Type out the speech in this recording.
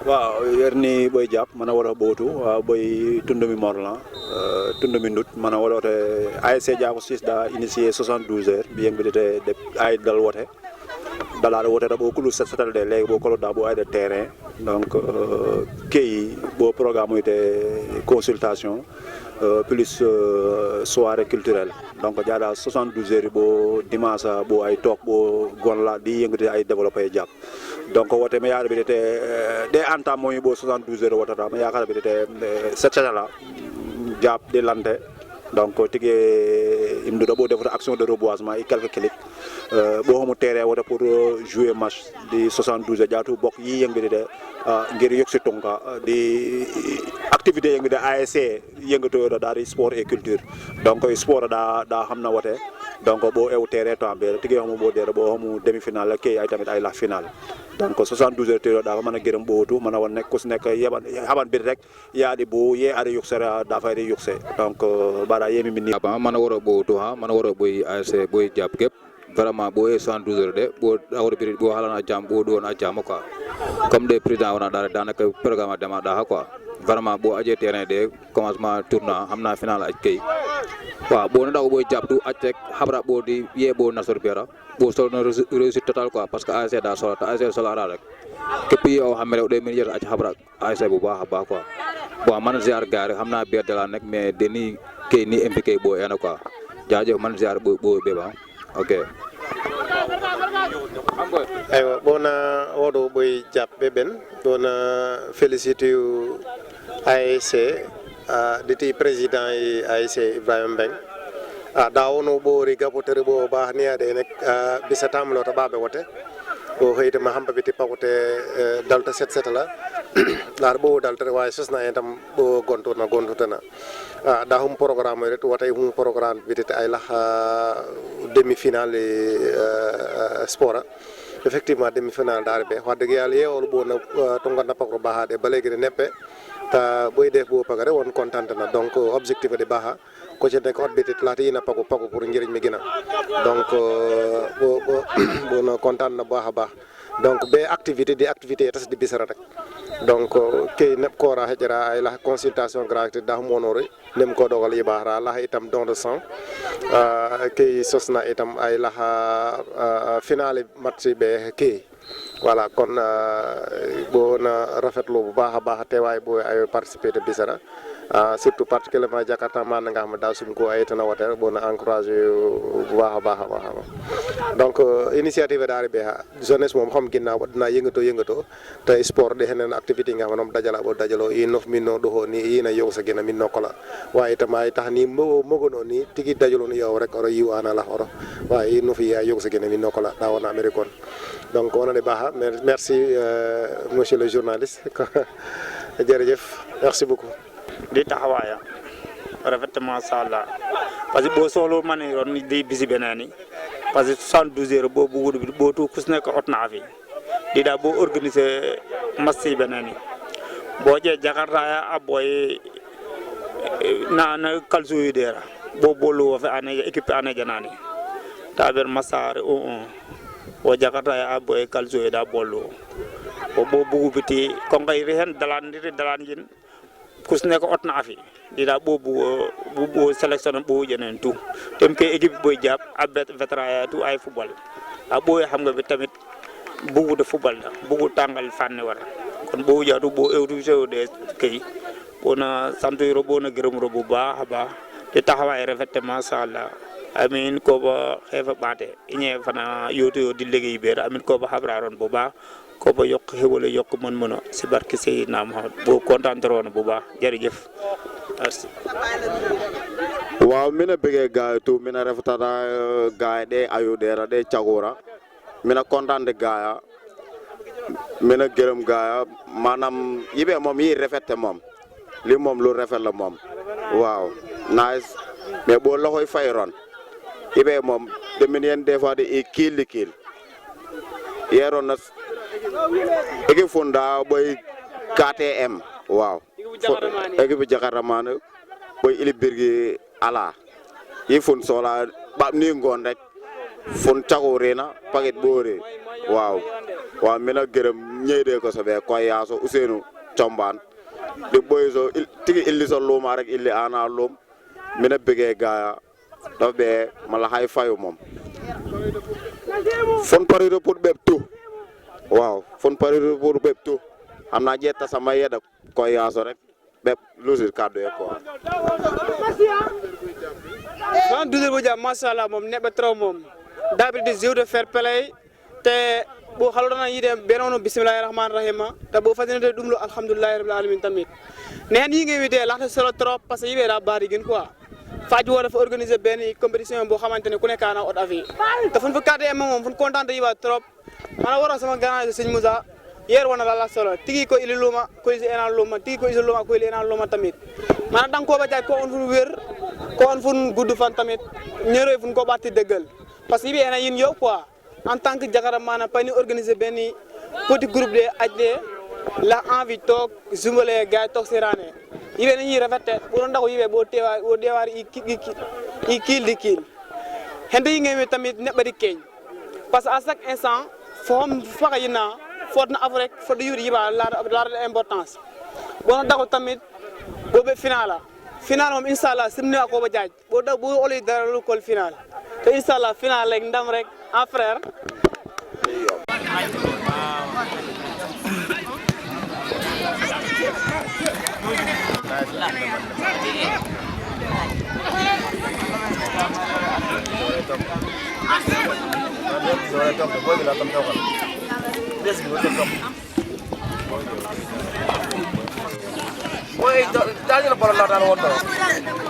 waaw yerni boy jàpp mana wara botu boy tundumi morlan tundumi nut mana wala ASC Diago 6 da initié 72 heures bien bi de ay dal wote dalade wote da bo kulu setal de legi bo kolo da bo ay de terrain donc kay bo programme de consultation plus soirée culturelle donc jaada 72 heures bo dimanche bo ay tok bo gonla di yëngati ay développer japp donc wote me yaade bi de entame moy bo 72 heures wotata ma yakara bi de cette là japp de lante donc tigi imdu do bo defata action de reboisement et quelques clics bo homo terrain wote pour jouer match di 72 heures jaatu bok yi yëngati de ngir yoksi tonka di activité yëngu de ASC yëngatu da dari sport et culture donc sport da xamna wote donc bo ew terrain to ambe tigi homo bo dere bo homo demi finale ke ay tamit ay la finale donc 72 heures tero da mana gërem botu mana won nek ku nek yaban bir rek yaadi bo ye ari yuksara da fay yukse donc bada yemi minni mana woro botu ha mana woro boy ASC boy japp gep vraiment bo 72 heures de bo awro bir bo halana jam bo do na jam quoi comme des présidents wana da danaka programme dama da quoi vraiment bo aje terrain de commencement tournoi amna final aj kay wa bo na daw boy japp du aj rek habra bo di ye bo nasor bera bo sol na réussite total quoi parce que ASC da solo ASC solo ara rek kep yow xamé de meilleur aj habra ASC bu baax ba quoi bon man ziar gar xamna biir de la nek mais deni kay ni impliqué bo ena quoi jaajeuf man ziar bo beba ok aywa bona wodo boy jappe ben bona féliciter ASC diti président ASC Ibrahim Beng dawono bo riga potere bo ba niade nek bisa tamlo to babe wote o heyde ma hamba biti pakote dalta 77 la dar bo dalta way sosna entam bo gontona da hum programme ret watay hum programme biti ay la demi finale sport effectivement demi finale darbe wax deug yalla yewol bo na to ngana pakro bahade ba legui neppe ta boy def bo pagare won contente na donc objectif de baha ko ci nek odbiti lati na pako pour ngiriñ mi gina donc bo na contente na baha bah donc be activité tas di bisara rek donc kay nepp ko ra hejara ay la consultation gratuite da monore nem ko dogal yibara la itam don de sang kay sosna itam ay la finale match be kay voilà kon bo na rafetlu bu baax teeway bo ay participer de bisara surtout particulièrement Jakarta man nga xam da sum ko ay tana water bo na encourager bu baax donc initiative daari be jeunesse mom xam ginnaw dina yëngato te sport de henen activité nga xam dajalo yi 9 minno do ni yina yow sa gena min nokola waye tamay tax ni mogono ni tigi dajalo ni yow rek oro yi wana la oro waye no fi ya yow sa gena min nokola da wona americon donc on est baax merci monsieur le journaliste jërëjëf merci beaucoup di taxawaya rafetement sala parce que bo solo mané ron di bisi benani parce que 72 heures bo bugudu bo tout kus nek hotna fi di da bo organiser massi benani bo je Jakarta ya aboy na kalso yidera bo bolu fa ane équipe ane janani taber massar o Jakarta ya aboy kalso da bolu bo bugu biti ko ngay hen dalan yin kusne ko otna afi dida bobu sélection bo jenen tout tem ke équipe boy japp abet vétéran ya tout ay football boy xam nga bi tamit bugu de football da bugu tangal fanni war kon bo jaatu bo ewtu de kay bona santu ro bona gërem ro bu baax ba te taxaway rafetement sala amin ko ba xefa baté ñe fana yoto di liggéey beer amin ko ba xabraron bu baax ko ba yok xewale yok mën ci barki Seydina Muhammad bo content ron bu baax jërëjëf merci waaw mina bëgge gaay tu mina rafetana gaay de ayu dera de ciagora mina content de gaaya mina gërëm gaaya manam yibe mom yi rafeté mom li mom lu rafet la mom waaw nice mais bo loxoy fayron yibe mom de minen des fois de kill yeron na équipe fonda boy KTM waaw équipe Jakarta man boy ilibirgi ala yi fon sola ba ni ngon rek fon tago rena paquet bore waaw mina gërëm ñeyde ko sobe ko yaso Ousseynou Thiombane di boyso tigi illi so luma rek illi ana lum mina bege gaaya do be mala hay fayu mom fon pariro pour beb tout waaw fon pariro pour beb tout amna jetta sama yeda ko yaso rek beb lusir kaddu e ko 112 bo jam machallah mom nebe trop mom d'habitude de jeu de fair play te bo xalodana yide benono bismillahir rahmanir rahim te bo fadine dum lo alhamdulillahi rabbil alamin tamit nen yi ngi wité laxta solo trop parce que yibe da bari gën quoi faji wo dafa organiser ben compétition bo xamantene ku nekana od avi te fun fa cadre mom fun content yiba trop mana waro sama grand seigne Moussa yer wona la solo tigi ko ili luma ko isi ena luma tigi ko isi luma ko ili ena luma tamit mana dang ko ba jaay ko on fun wër ko on fun guddu fan tamit ñeroy fun ko batti deugal parce que yibe ena yin yow quoi en tant que jagara mana pani organiser ben petit groupe de ajde la envie tok zumbale gaay tok sirane yibe ni rafete bu don ndaw yibe bo tewa bo dewar i kil di kil hende yi ngey tamit nebadi keñ parce que à chaque instant fom faga yina fotna afrique fo de yuri yiba la importance bo ndaw tamit bo be final mom inshallah simni ko ba jaaj bo da bo oli dara lu kol final te inshallah final rek ndam rek en frère Boy, jangan lupa nonton.